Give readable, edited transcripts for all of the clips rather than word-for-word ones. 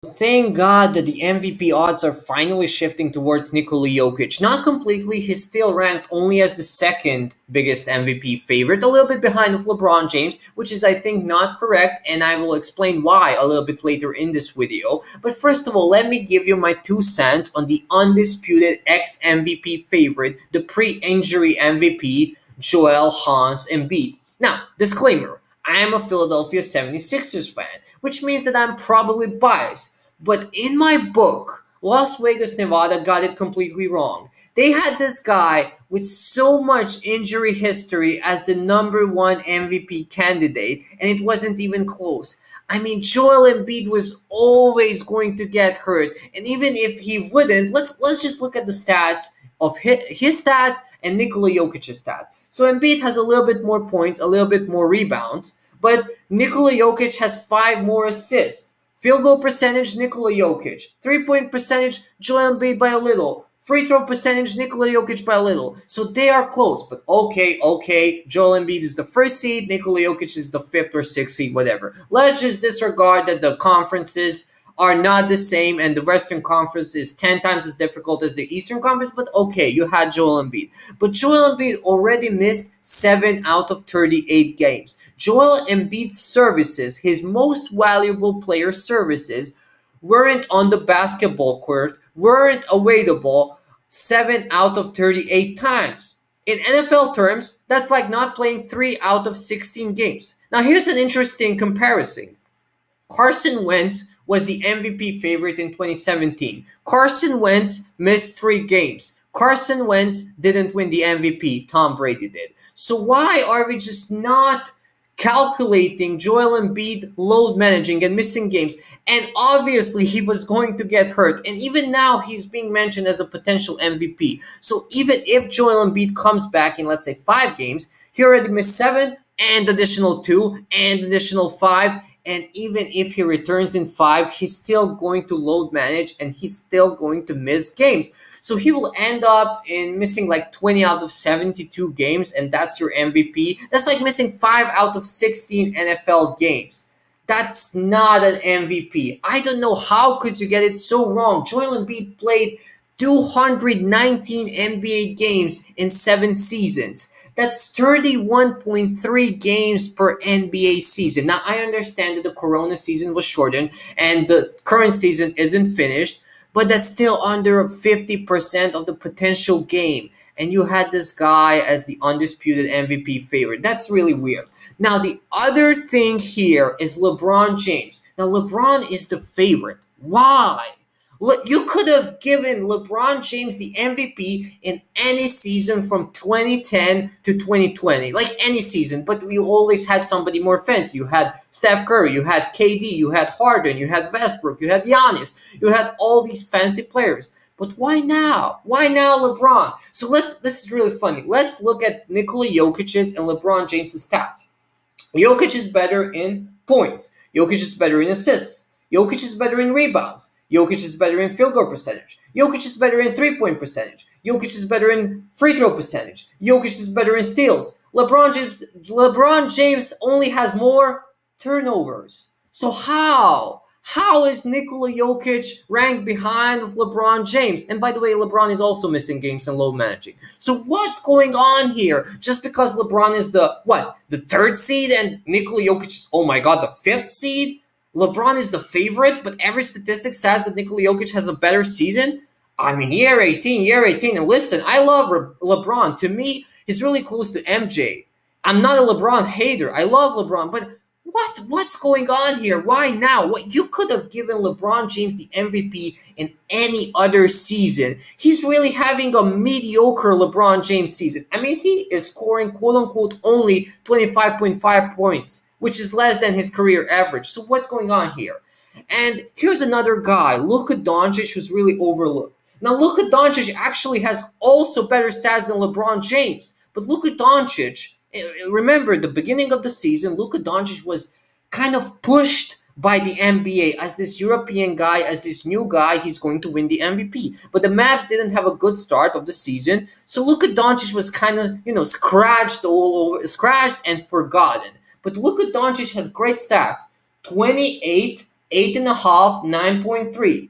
Thank God that the MVP odds are finally shifting towards Nikola Jokic. Not completely, he's still ranked only as the second biggest MVP favorite, a little bit behind of LeBron James, which is I think not correct, and I will explain why a little bit later in this video. But first of all, let me give you my 2 cents on the undisputed ex-MVP favorite, the pre-injury MVP, Joel Embiid. Now, disclaimer, I am a Philadelphia 76ers fan, which means that I'm probably biased. But in my book, Las Vegas, Nevada got it completely wrong. They had this guy with so much injury history as the number 1 MVP candidate, and it wasn't even close. I mean, Joel Embiid was always going to get hurt, and even if he wouldn't, let's just look at the stats of his stats and Nikola Jokic's stats. So Embiid has a little bit more points, a little bit more rebounds, but Nikola Jokic has 5 more assists. Field goal percentage, Nikola Jokic. 3-point percentage, Joel Embiid by a little. Free throw percentage, Nikola Jokic by a little. So they are close, but okay, Joel Embiid is the 1st seed, Nikola Jokic is the 5th or 6th seed, whatever. Let's just disregard that the conferences are not the same, and the Western Conference is 10 times as difficult as the Eastern Conference, but okay, you had Joel Embiid. But Joel Embiid already missed 7 out of 38 games. Joel Embiid's services, his most valuable player services, weren't on the basketball court, weren't away the ball 7 out of 38 times. In NFL terms, that's like not playing 3 out of 16 games. Now here's an interesting comparison. Carson Wentz was the MVP favorite in 2017. Carson Wentz missed 3 games. Carson Wentz didn't win the MVP. Tom Brady did. So why are we just not calculating Joel Embiid load managing and missing games? And obviously he was going to get hurt. And even now he's being mentioned as a potential MVP. So even if Joel Embiid comes back in, let's say, 5 games, he already missed 7 and additional 2 and additional 5. And even if he returns in 5, he's still going to load manage and he's still going to miss games. So he will end up in missing like 20 out of 72 games, and that's your MVP. That's like missing 5 out of 16 NFL games. That's not an MVP. I don't know how could you get it so wrong. Joel Embiid played 219 NBA games in 7 seasons. That's 31.3 games per NBA season. Now, I understand that the Corona season was shortened and the current season isn't finished, but that's still under 50% of the potential game. And you had this guy as the undisputed MVP favorite. That's really weird. Now, the other thing here is LeBron James. Now, LeBron is the favorite. Why? Look, you could have given LeBron James the MVP in any season from 2010 to 2020. Like any season, but you always had somebody more fancy. You had Steph Curry, you had KD, you had Harden, you had Westbrook, you had Giannis. You had all these fancy players. But why now? Why now LeBron? So this is really funny. Let's look at Nikola Jokic's and LeBron James' stats. Jokic is better in points. Jokic is better in assists. Jokic is better in rebounds. Jokic is better in field goal percentage. Jokic is better in 3-point percentage. Jokic is better in free throw percentage. Jokic is better in steals. LeBron James only has more turnovers. So how? How is Nikola Jokic ranked behind of LeBron James? And by the way, LeBron is also missing games and load managing. So what's going on here? Just because LeBron is the 3rd seed and Nikola Jokic is, oh my god, the 5th seed? LeBron is the favorite, but every statistic says that Nikola Jokic has a better season? I mean, year 18. And listen, I love LeBron. To me, he's really close to MJ. I'm not a LeBron hater. I love LeBron, but what's going on here? Why now? You could have given LeBron James the MVP in any other season. He's really having a mediocre LeBron James season. I mean, he is scoring quote-unquote only 25.5 points, which is less than his career average. So what's going on here? And here's another guy, Luka Doncic, who's really overlooked. Now, Luka Doncic actually has also better stats than LeBron James. But Luka Doncic, remember, the beginning of the season, Luka Doncic was kind of pushed by the NBA as this European guy, as this new guy, he's going to win the MVP. But the Mavs didn't have a good start of the season, so Luka Doncic was kind of, scratched and forgotten. But Luka Doncic has great stats. 28, 8.5, 9.3.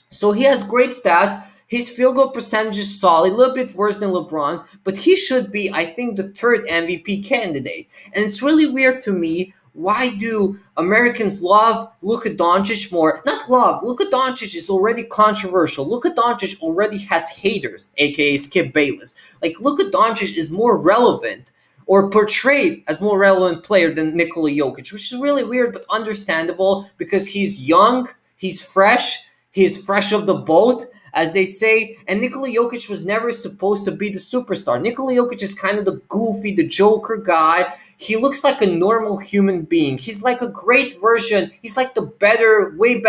So he has great stats. His field goal percentage is solid, a little bit worse than LeBron's, but he should be, I think, the third MVP candidate. And it's really weird to me. Why do Americans love Luka Doncic more? Not love. Luka Doncic is already controversial. Luka Doncic already has haters, aka Skip Bayless. Like, Luka Doncic is more relevant or portrayed as more relevant player than Nikola Jokic, which is really weird but understandable because he's young, he's fresh off the boat, as they say, and Nikola Jokic was never supposed to be the superstar. Nikola Jokic is kind of the goofy, the joker guy. He looks like a normal human being. He's like a great version. He's like the better, way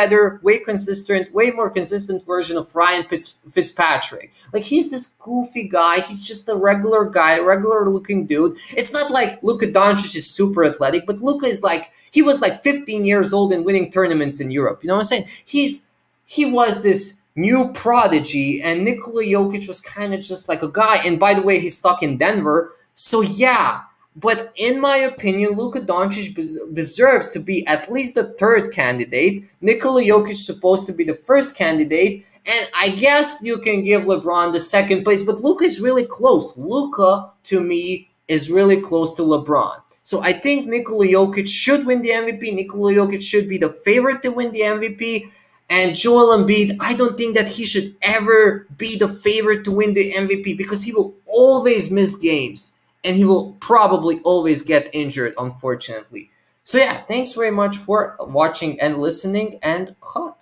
consistent, way more consistent version of Ryan Fitzpatrick. Like, he's this goofy guy. He's just a regular guy, regular looking dude. It's not like Luka Doncic is super athletic, but Luka is like, he was like 15 years old and winning tournaments in Europe. You know what I'm saying? He was this new prodigy, and Nikola Jokic was kind of just like a guy. And by the way, he's stuck in Denver. So yeah, but in my opinion, Luka Doncic deserves to be at least the third candidate. Nikola Jokic is supposed to be the first candidate. And I guess you can give LeBron the second place, but Luka is really close. Luka, to me, is really close to LeBron. So I think Nikola Jokic should win the MVP. Nikola Jokic should be the favorite to win the MVP. And Joel Embiid, I don't think that he should ever be the favorite to win the MVP because he will always miss games and he will probably always get injured, unfortunately. So yeah, thanks very much for watching and listening, and cut.